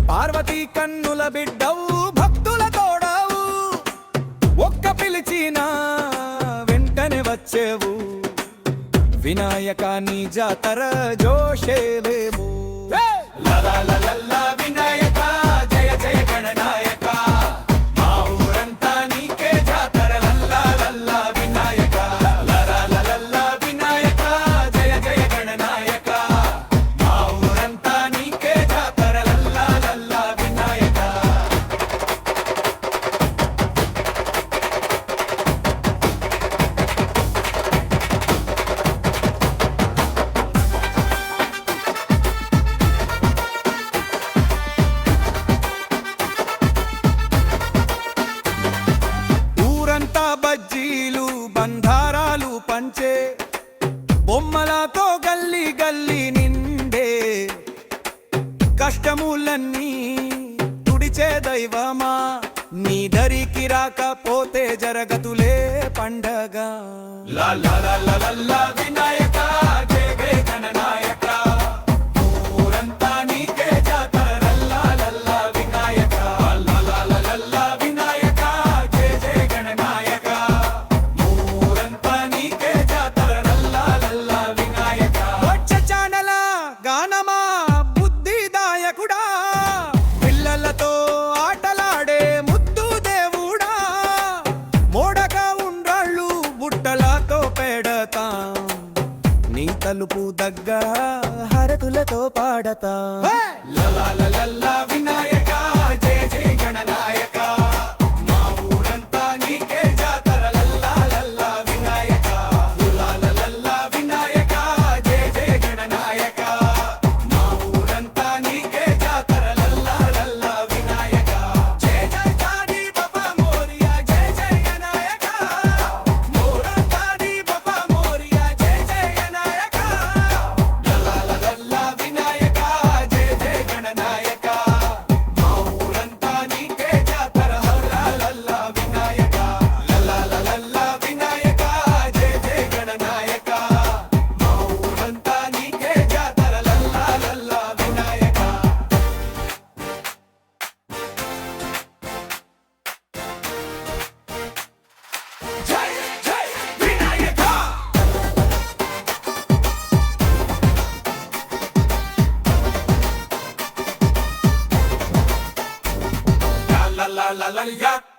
పార్వతీ కన్నుల బిడ్డవు భక్తుల తోడవు ఒక్క పిలిచిన వెంటనే వచ్చేవు వినాయక నీ జాతర జోషేవేమో వినాయక జయ జయ గణనాయక మా ఊరంతా నీకే జాతర లల్లా లల్లా వినాయక లల్లా వినాయక జయ జయ గణనాయక మా ఊరంతా నీకే జాతర లల్లా లల్లా వినాయక బజ్జీలు బంధారాలు పంచే బొమ్మలతో గల్లీ గల్లీ నిండే కష్టములన్నీ తుడిచే దైవమా నీ దరికి రాకపోతే జరగతులే పండగ వినాయక జయ జయ గణనాయక ఊరంతా నీకే జాతర లల్లా లల్లా వినాయక లల్లా వినాయక జయ జయ గణనాయక ఊరంతా నీకే జాతర లల్లా లల్లా వినాయక వచ్చ చానల గానమా బుద్ధిదాయకుడా పిల్లలతో ఆటలాడే ముద్దు దేవుడా మోడక ఉండ్రాళ్ళు బుట్టలతో పెడతా నీ తలుపు దగ్గర హరతులతో పాడతా లల్లా వినాయక జయ జయ గణనాయక మా ఊరంతా నీకే జాతర లల్లా లల్లా వినాయక లల్లా వినాయక జయ జయ గణనాయక మా ఊరంతా నీకే జాతర లల్లా లల్లా వినాయక జయ జయ జాని బాబా మోరియా జయ జయ గణనాయక ఊరంతా నీ బాబా మోరియా జయ జయ గణనాయక లల్లా వినాయక జయ జయ గణనాయక మా ఊరంతా నీకే జాతర లల్లా వినాయక లల్లా వినాయక జయ జయ గణనాయక మా ఊరంతా నీకే జాతర లల్లా లల్లా వినాయక జై జై Vinayaka la la la la la